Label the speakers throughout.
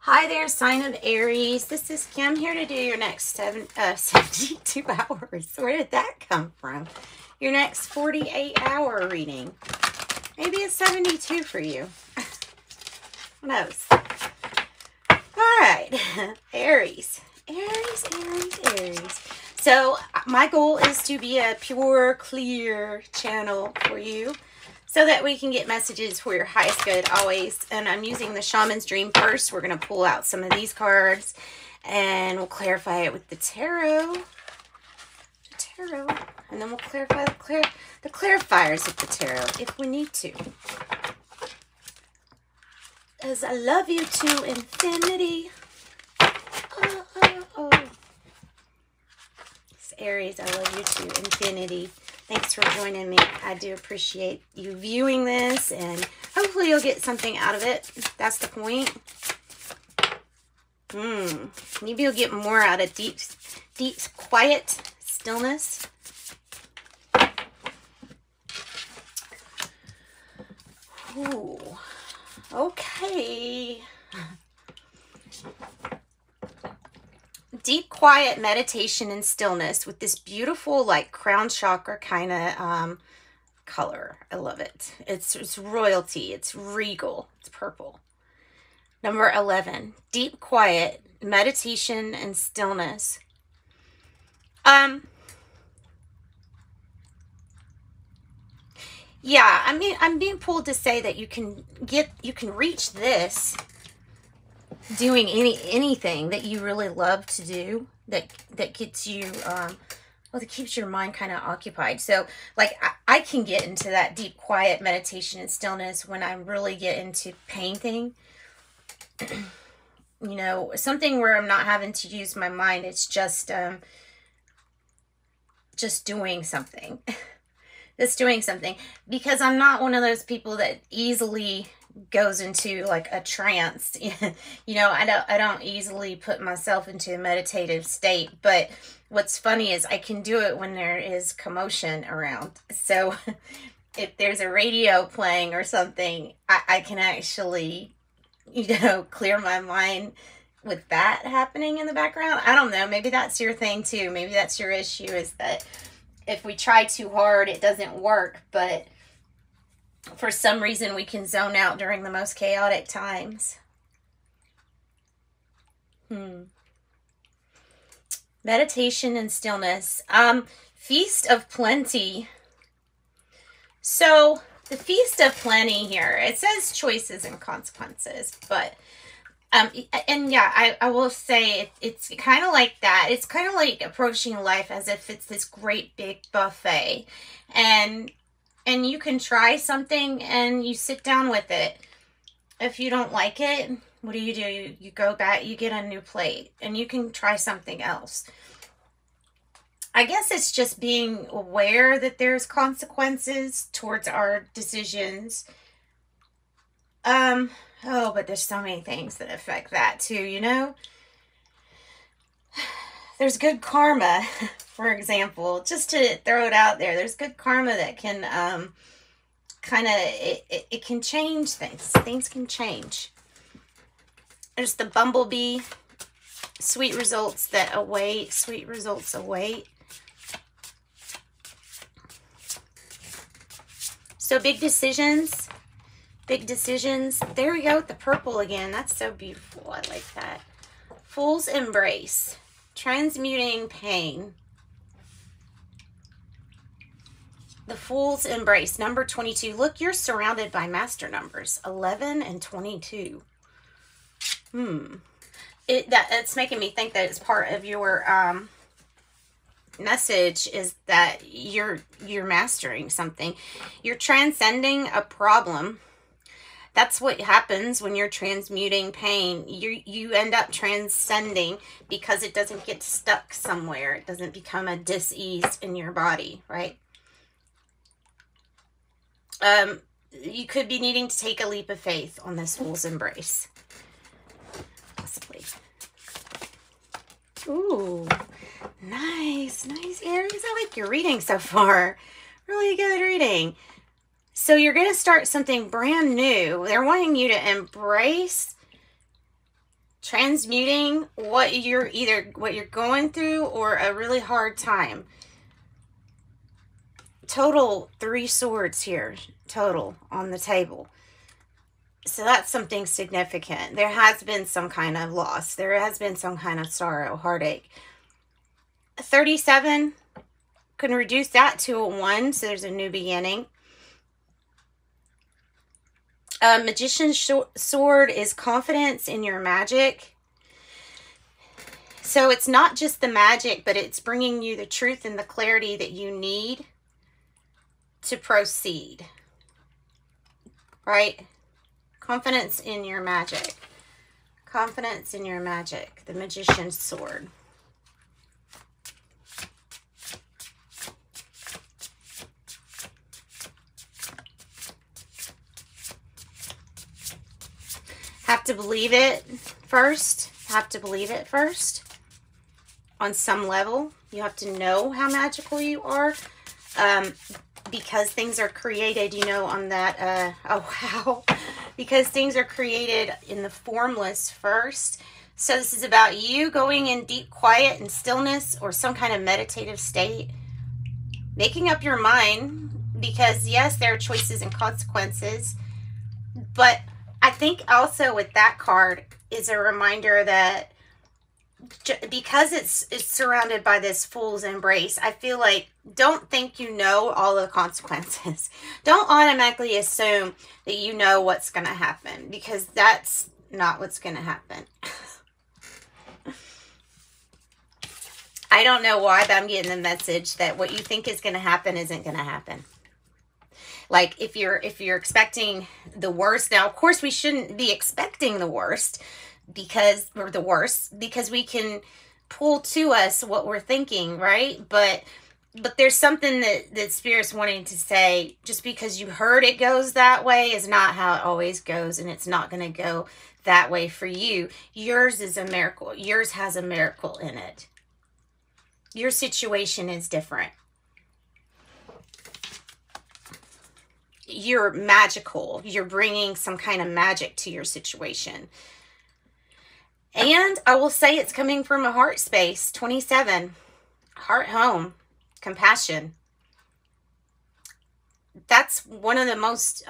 Speaker 1: Hi there, sign of Aries. This is Kim here to do your next 72 hours. Where did that come from? Your next 48-hour reading. Maybe it's 72 for you. Who knows? All right, Aries. Aries. So my goal is to be a pure, clear channel for you, so that we can get messages for your highest good always. And I'm using the Shaman's Dream first. We're going to pull out some of these cards and we'll clarify it with the tarot. And then we'll clarify the clarifiers of the tarot if we need to. As I love you to infinity. Oh. It's Aries, I love you to infinity. Thanks for joining me. I do appreciate you viewing this, and hopefully you'll get something out of it. That's the point. Maybe you'll get more out of deep, quiet stillness. Ooh. Okay. Deep, quiet meditation and stillness with this beautiful, like, crown chakra kind of color. I love it. It's royalty. It's regal. It's purple. Number 11. Deep, quiet meditation and stillness. Yeah, I mean, I'm being pulled to say that you can reach this doing anything that you really love to do, that gets you well, that keeps your mind kind of occupied. So like I can get into that deep quiet meditation and stillness when I really get into painting. You know, something where I'm not having to use my mind. It's just doing something. Just doing something, because I'm not one of those people that easily goes into like a trance. You know, I don't easily put myself into a meditative state, but what's funny is I can do it when there is commotion around. So if there's a radio playing or something, I can actually, you know, clear my mind with that happening in the background. I don't know, maybe that's your thing too. Maybe that's your issue, is that if we try too hard, it doesn't work, but for some reason we can zone out during the most chaotic times. Meditation and stillness. Feast of Plenty. So the Feast of Plenty here, it says choices and consequences, but and yeah, I will say it's kind of like that. It's kind of like approaching life as if it's this great big buffet, and you can try something and you sit down with it. If you don't like it, what do? You go back, you get a new plate, and you can try something else. I guess it's just being aware that there's consequences towards our decisions. Oh, but there's so many things that affect that too, you know? There's good karma, for example, just to throw it out there. There's good karma that can kind of, it can change things. Things can change. There's the bumblebee. Sweet results that await. Sweet results await. So big decisions. Big decisions. There we go with the purple again. That's so beautiful. I like that. Fool's Embrace. Transmuting pain. The Fool's Embrace. Number 22. Look, you're surrounded by master numbers. 11 and 22. It's making me think that it's part of your message, is that you're mastering something. You're transcending a problem. That's what happens when you're transmuting pain. You end up transcending, because it doesn't get stuck somewhere. It doesn't become a dis-ease in your body, right? You could be needing to take a leap of faith on this Fool's Embrace. Possibly. Ooh, nice, Aries. I like your reading so far. Really good reading. So you're going to start something brand new. They're wanting you to embrace transmuting what you're going through or a really hard time. Total 3 swords here, total on the table. So that's something significant. There has been some kind of loss. There has been some kind of sorrow, heartache. 37, can reduce that to a 1, so there's a new beginning. Magician's sword is confidence in your magic. So it's not just the magic, but it's bringing you the truth and the clarity that you need to proceed. Right? Confidence in your magic. Confidence in your magic. The Magician's sword. Have to believe it first. Have to believe it first. On some level, you have to know how magical you are. Because things are created, you know, on that, oh wow. Because things are created in the formless first. So this is about you going in deep quiet and stillness or some kind of meditative state. Making up your mind. Because yes, there are choices and consequences. But I think also with that card is a reminder that because it's surrounded by this fool's embrace, I feel like don't think you know all the consequences. Don't automatically assume that you know what's going to happen, because that's not what's going to happen. I don't know why, but I'm getting the message that what you think is going to happen isn't going to happen. Like if you're expecting the worst, now of course we shouldn't be expecting the worst, because we can pull to us what we're thinking, right? But there's something that Spirit's wanting to say. Just because you heard it goes that way is not how it always goes, and it's not going to go that way for you. Yours is a miracle. Yours has a miracle in it. Your situation is different. You're magical. You're bringing some kind of magic to your situation. And I will say it's coming from a heart space. 27. Heart home. Compassion. That's one of the most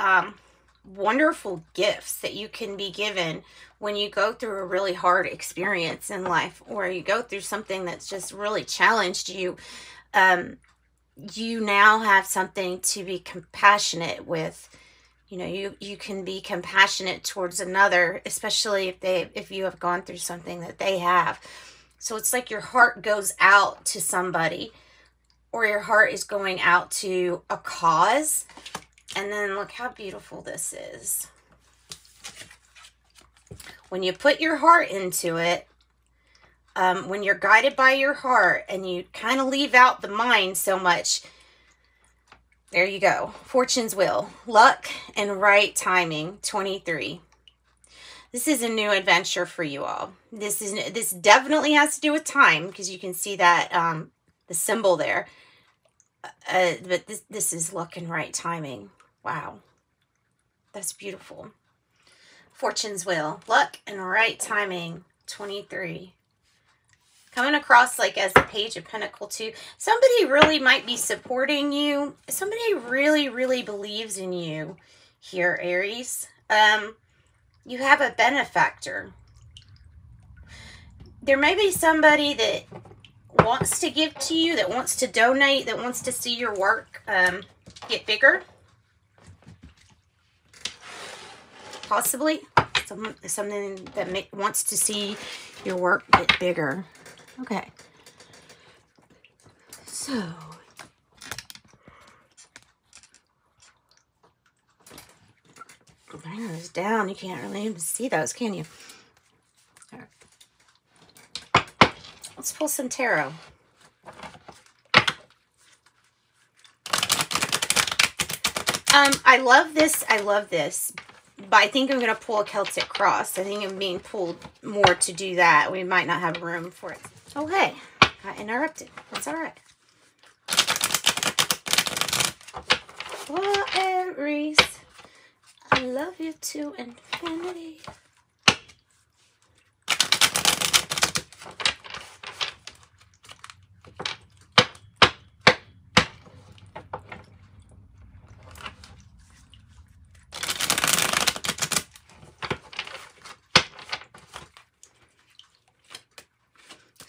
Speaker 1: wonderful gifts that you can be given when you go through a really hard experience in life, or you go through something that's just really challenged you. You now have something to be compassionate with. You know, you can be compassionate towards another, especially if you have gone through something that they have. So it's like your heart goes out to somebody, or your heart is going out to a cause. And then look how beautiful this is. When you put your heart into it, when you're guided by your heart and you kind of leave out the mind so much, there you go. Fortune's wheel. Luck and right timing. 23. This is a new adventure for you all. This definitely has to do with time, because you can see that the symbol there. But this is luck and right timing. Wow. That's beautiful. Fortune's wheel. Luck and right timing. 23. Coming across like as the Page of Pentacles too. Somebody really might be supporting you. Somebody really, really believes in you here, Aries. You have a benefactor. There may be somebody that wants to give to you, that wants to donate, that wants to see your work get bigger. Possibly. Something that wants to see your work get bigger. Okay. So. Bring those down. You can't really even see those, can you? All right. Let's pull some tarot. I love this. I love this. But I think I'm going to pull a Celtic cross. I think I'm being pulled more to do that. We might not have room for it. Oh, hey. Got interrupted. That's all right. Oh, Aries. I love you to infinity.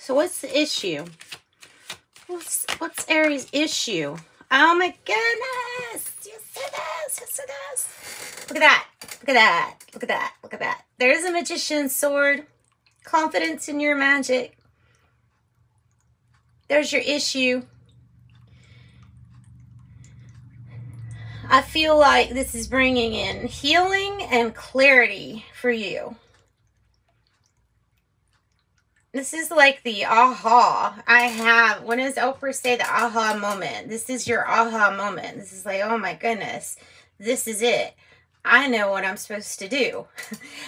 Speaker 1: So what's the issue? What's Aries' issue? Oh my goodness. Yes, it is. Yes, it is. Look at that. Look at that. Look at that. Look at that. There's a magician's sword. Confidence in your magic. There's your issue. I feel like this is bringing in healing and clarity for you. This is like the aha. When does Oprah say the aha moment? This is your aha moment. This is like, oh my goodness, this is it. I know what I'm supposed to do.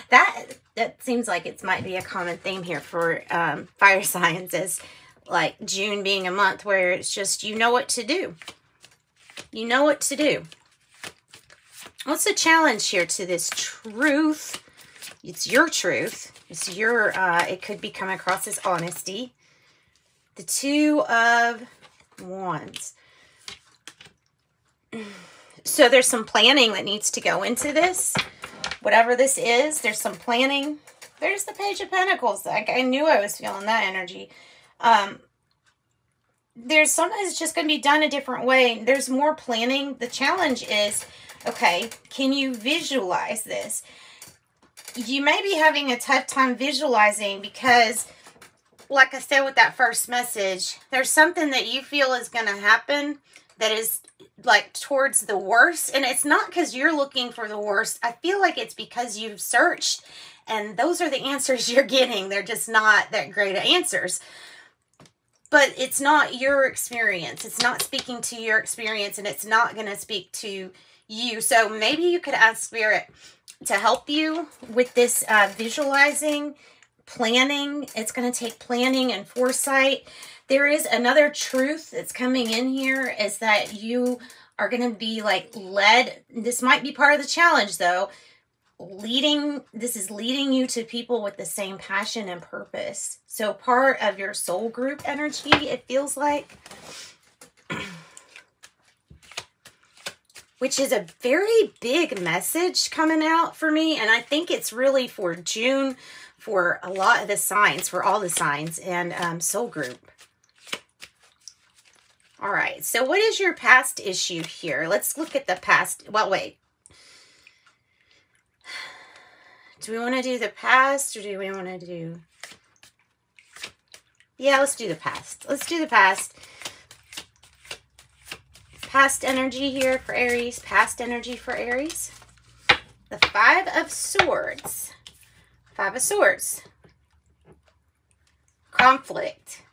Speaker 1: That seems like it might be a common theme here for fire signs, as like June being a month where it's just, you know what to do. You know what to do. What's the challenge here to this truth? It's your truth. It's your, it could be coming across as honesty. The Two of Wands. So there's some planning that needs to go into this. Whatever this is, there's some planning. There's the Page of Pentacles. Like, I knew I was feeling that energy. There's something that's just going to be done a different way. There's more planning. The challenge is, okay, can you visualize this? You may be having a tough time visualizing because, like I said with that first message, there's something that you feel is going to happen that is like towards the worst. And it's not because you're looking for the worst. I feel like it's because you've searched and those are the answers you're getting. They're just not that great of answers. But it's not your experience. It's not speaking to your experience, and it's not going to speak to you. So maybe you could ask Spirit to help you with this visualizing, planning. It's going to take planning and foresight. There is another truth that's coming in here, is that you are going to be like led. This might be part of the challenge though. This is leading you to people with the same passion and purpose. So part of your soul group energy, it feels like. Which is a very big message coming out for me. And I think it's really for June, for a lot of the signs, for all the signs, and soul group. All right, so what is your past issue here? Let's look at the past. Well, wait. Do we want to do the past, or do we want to do... Yeah, let's do the past. Let's do the past. Past energy here for Aries. Past energy for Aries. The Five of Swords. Five of Swords. Conflict.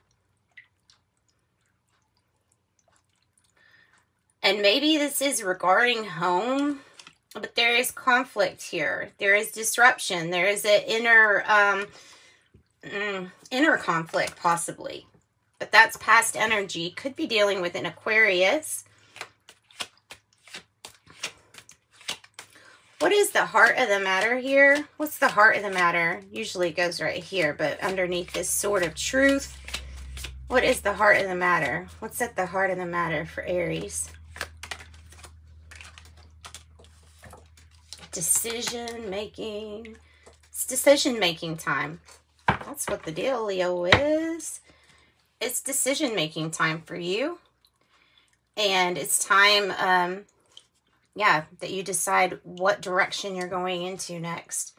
Speaker 1: And maybe this is regarding home, but there is conflict here. There is disruption. There is an inner conflict, possibly. But that's past energy. Could be dealing with an Aquarius. What is the heart of the matter here? What's the heart of the matter? Usually it goes right here, but underneath this sword of truth, what is the heart of the matter? What's at the heart of the matter for Aries? Decision-making. It's decision-making time. That's what the dealio is. It's decision-making time for you. And it's time, yeah, that you decide what direction you're going into next.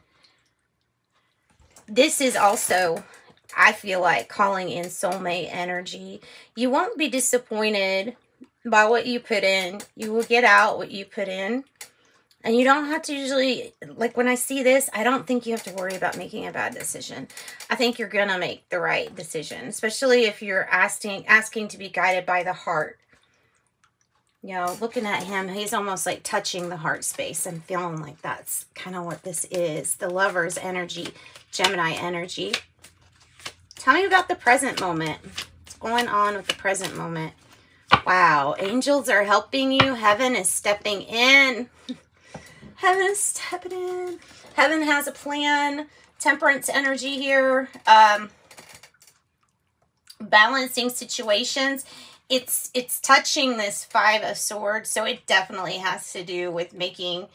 Speaker 1: This is also, I feel like, calling in soulmate energy. You won't be disappointed by what you put in. You will get out what you put in. And you don't have to usually, like when I see this, I don't think you have to worry about making a bad decision. I think you're going to make the right decision, especially if you're asking to be guided by the heart. You know, looking at him, he's almost like touching the heart space. I'm feeling like that's kind of what this is. The Lover's energy, Gemini energy. Tell me about the present moment. What's going on with the present moment? Wow, angels are helping you. Heaven is stepping in. Heaven is stepping in. Heaven has a plan. Temperance energy here. Balancing situations. It's touching this Five of Swords, so it definitely has to do with making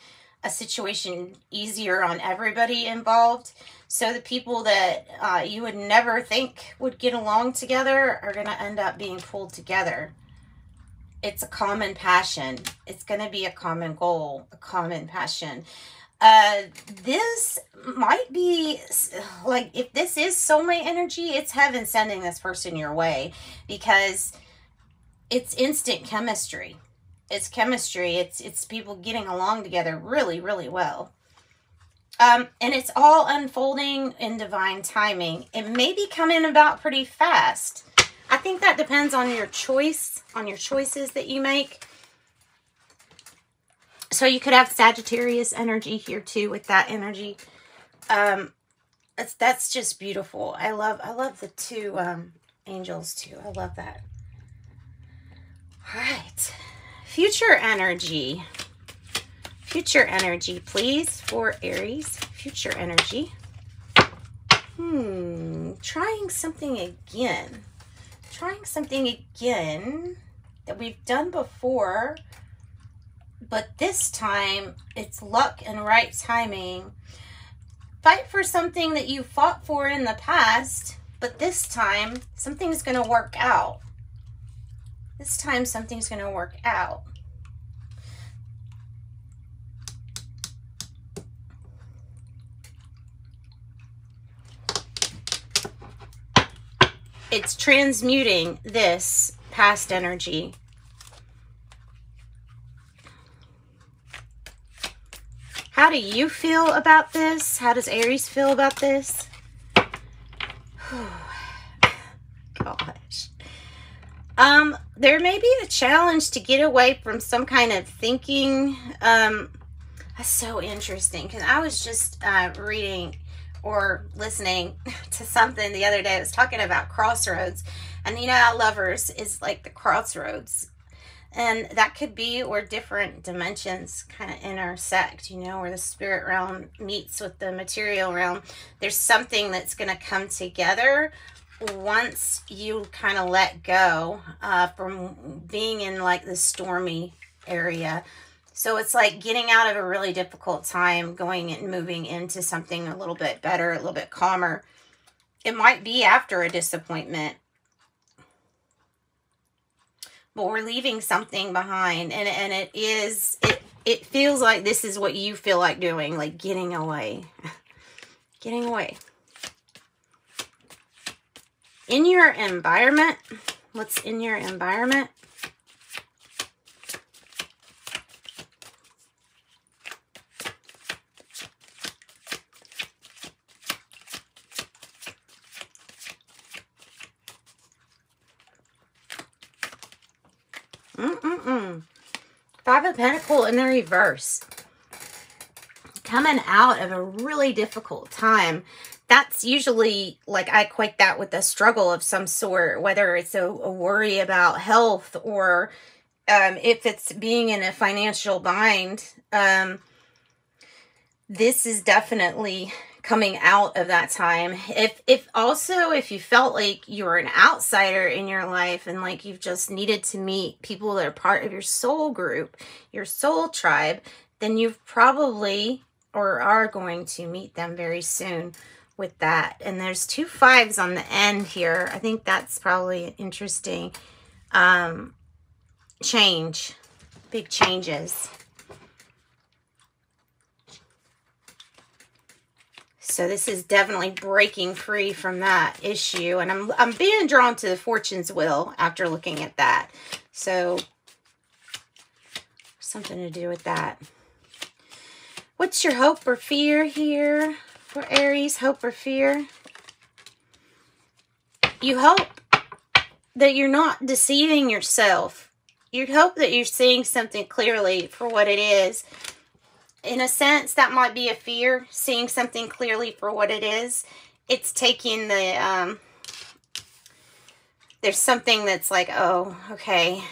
Speaker 1: a situation easier on everybody involved. So the people that you would never think would get along together are going to end up being pulled together. It's a common passion. It's going to be a common goal, a common passion. This might be like, if this is soulmate energy, it's heaven sending this person your way, because it's instant chemistry. It's chemistry. It's people getting along together really, really well. And it's all unfolding in divine timing. It may be coming about pretty fast. I think that depends on your choice, on your choices that you make. So you could have Sagittarius energy here too with that energy. That's just beautiful. I love the two angels too. I love that. All right. Future energy. Future energy, please, for Aries. Future energy. Trying something again. Trying something again that we've done before, but this time it's luck and right timing. Fight for something that you fought for in the past, but this time something's going to work out. This time something's going to work out. It's transmuting this past energy. How do you feel about this? How does Aries feel about this? Gosh. There may be a challenge to get away from some kind of thinking. That's so interesting, because I was just reading or listening to something the other day. It was talking about crossroads, and you know how lovers is like the crossroads, and that could be where different dimensions kind of intersect, you know, where the spirit realm meets with the material realm. There's something that's going to come together once you kind of let go from being in like the stormy area. So it's like getting out of a really difficult time, going and moving into something a little bit better, a little bit calmer. It might be after a disappointment, but we're leaving something behind, and it feels like this is what you feel like doing, like getting away. Getting away. In your environment, what's in your environment? Five of Pentacles in the reverse. Coming out of a really difficult time. That's usually, like, I equate that with a struggle of some sort, whether it's a worry about health or if it's being in a financial bind. This is definitely coming out of that time. If you felt like you were an outsider in your life and like you've just needed to meet people that are part of your soul group, your soul tribe, then you've probably or are going to meet them very soon with that. And there's 2 5s on the end here. I think that's probably an interesting change, big changes. So this is definitely breaking free from that issue. And I'm being drawn to the Fortune's Wheel after looking at that. So something to do with that. What's your hope or fear here for Aries? Hope or fear? You hope that you're not deceiving yourself. You hope that you're seeing something clearly for what it is. In a sense, that might be a fear, seeing something clearly for what it is. It's taking the, there's something that's like, oh, okay,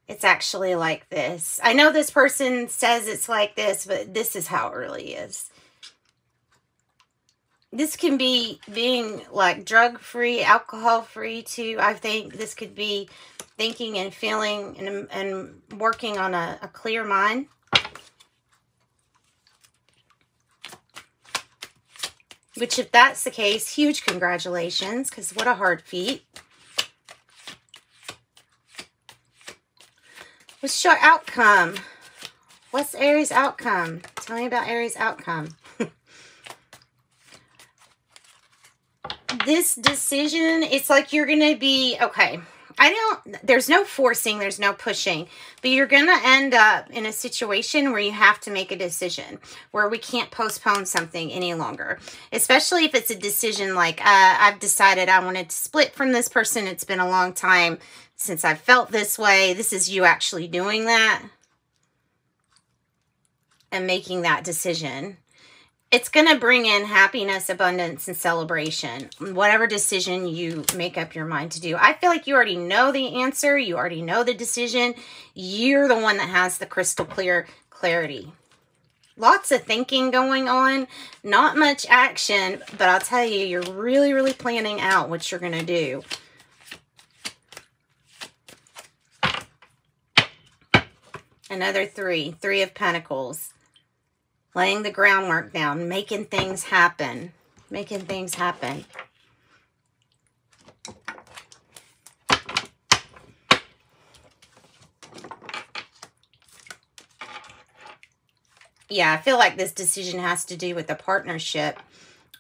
Speaker 1: it's actually like this. I know this person says it's like this, but this is how it really is. This can be being like drug-free, alcohol-free too. I think this could be thinking and feeling and working on a clear mind. Which, if that's the case, huge congratulations, because what a hard feat. What's your outcome? What's Aries' outcome? Tell me about Aries' outcome. This decision, it's like you're going to be, okay, there's no forcing, there's no pushing, but you're going to end up in a situation where you have to make a decision, where we can't postpone something any longer, especially if it's a decision like, I've decided I wanted to split from this person. It's been a long time since I felt this way. This is you actually doing that and making that decision. It's going to bring in happiness, abundance, and celebration. Whatever decision you make up your mind to do. I feel like you already know the answer. You already know the decision. You're the one that has the crystal clear clarity. Lots of thinking going on. Not much action. But I'll tell you, you're really, really planning out what you're going to do. Another 3. 3 of Pentacles. Laying the groundwork down, making things happen. Making things happen. Yeah, I feel like this decision has to do with a partnership.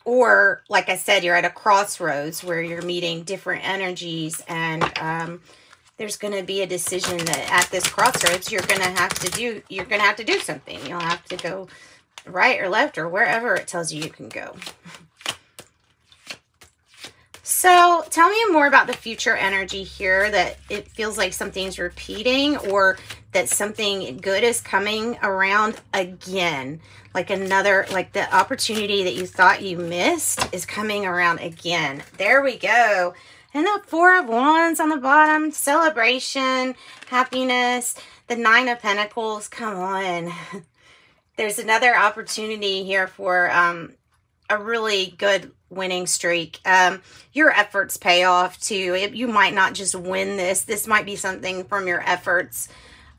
Speaker 1: Or, like I said, you're at a crossroads where you're meeting different energies, and there's going to be a decision that at this crossroads you're going to have to do something. You'll have to go right or left or wherever it tells you can go. So tell me more about the future energy here, that it feels like something's repeating, or that something good is coming around again. Like the opportunity that you thought you missed is coming around again. There we go. And the 4 of Wands on the bottom, celebration, happiness, the 9 of Pentacles, come on. There's another opportunity here for a really good winning streak. Your efforts pay off too. You might not just win this. This might be something from your efforts.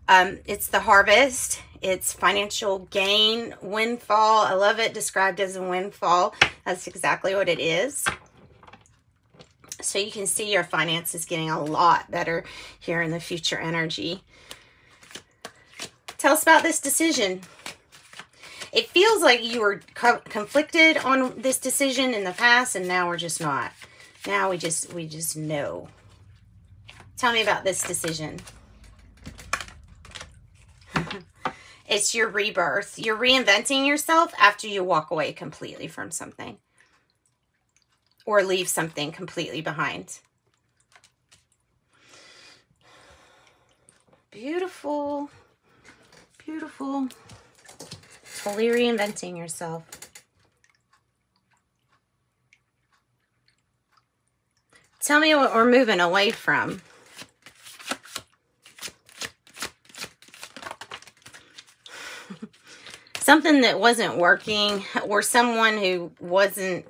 Speaker 1: It's the harvest. It's financial gain, windfall. I love it described as a windfall. That's exactly what it is. So you can see your finances getting a lot better here in the future energy. Tell us about this decision. It feels like you were conflicted on this decision in the past, and now we're just not. Now we just know. Tell me about this decision. It's your rebirth. You're reinventing yourself after you walk away completely from something. Or leave something completely behind. Beautiful. Beautiful. Totally reinventing yourself. Tell me what we're moving away from. Something that wasn't working, or someone who wasn't.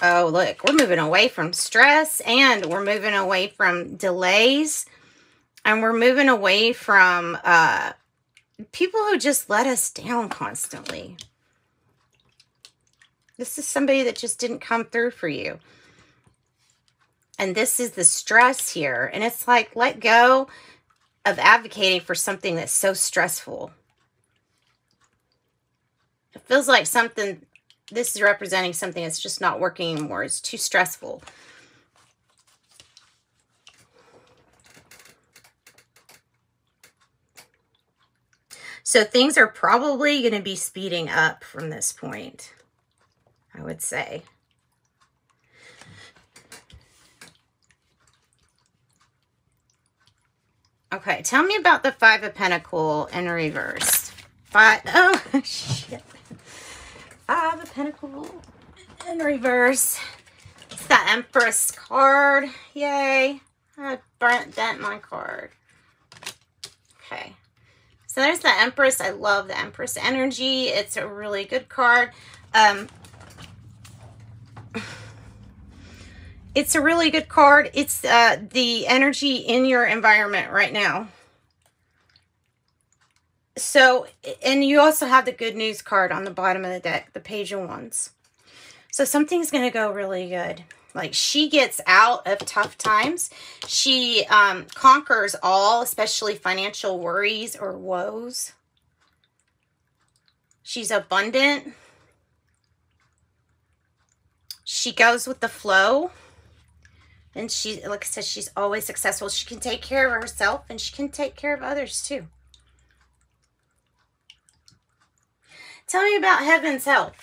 Speaker 1: Oh, look, we're moving away from stress, and we're moving away from delays, and we're moving away from people who just let us down constantly. This is somebody that just didn't come through for you. And this is the stress here. And it's like, let go of advocating for something that's so stressful. It feels like something, this is representing something that's just not working anymore. It's too stressful. So things are probably going to be speeding up from this point, I would say. Okay, tell me about the 5 of Pentacles in reverse. Oh, shit. 5 of Pentacles in reverse. It's the Empress card. Yay. I bent my card. Okay. So there's the Empress. I love the Empress energy. It's a really good card. It's a really good card. It's the energy in your environment right now. So, and you also have the good news card on the bottom of the deck, the Page of Wands. So something's going to go really good. Like, she gets out of tough times. She conquers all, especially financial worries or woes. She's abundant. She goes with the flow. And she, like I said, she's always successful. She can take care of herself and she can take care of others too. Tell me about heaven's help.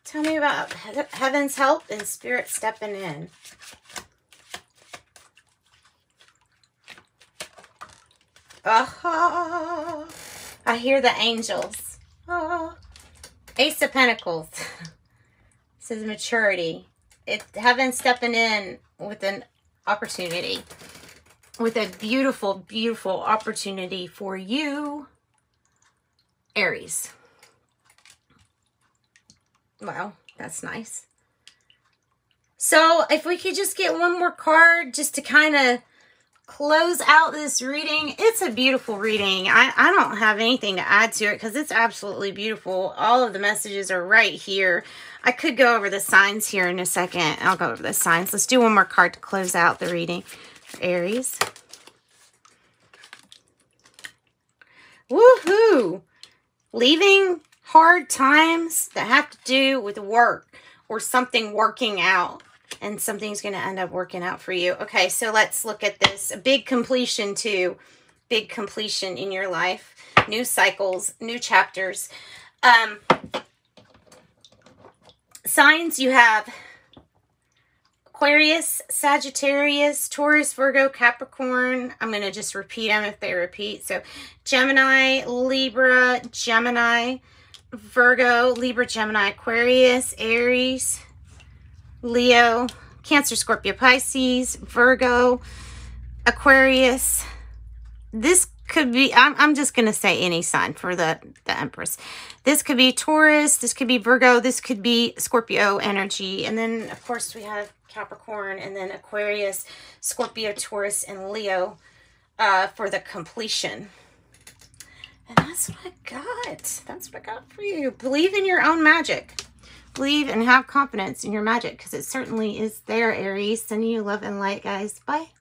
Speaker 1: Tell me about heaven's help and spirit stepping in. Oh, I hear the angels. Oh, Ace of Pentacles. This is maturity. Heaven stepping in with an opportunity. With a beautiful, beautiful opportunity for you, Aries. Wow, that's nice. So if we could just get one more card just to kind of close out this reading. It's a beautiful reading. I don't have anything to add to it because it's absolutely beautiful. All of the messages are right here. I could go over the signs here in a second. I'll go over the signs. Let's do one more card to close out the reading for Aries. Woohoo! Leaving hard times that have to do with work or something working out, and something's going to end up working out for you. Okay, so let's look at this. A big completion too. Big completion in your life. New cycles, new chapters. Signs, you have Aquarius, Sagittarius, Taurus, Virgo, Capricorn. I'm going to just repeat them if they repeat. So Gemini, Libra, Gemini, Virgo, Libra, Gemini, Aquarius, Aries, Leo, Cancer, Scorpio, Pisces, Virgo, Aquarius. This could be, I'm just going to say any sign for the Empress. This could be Taurus, this could be Virgo, this could be Scorpio energy. And then, of course, we have Capricorn, and then Aquarius, Scorpio, Taurus, and Leo for the completion. And that's what I got. That's what I got for you. Believe in your own magic. Believe and have confidence in your magic, because it certainly is there, Aries. Sending you love and light, guys. Bye.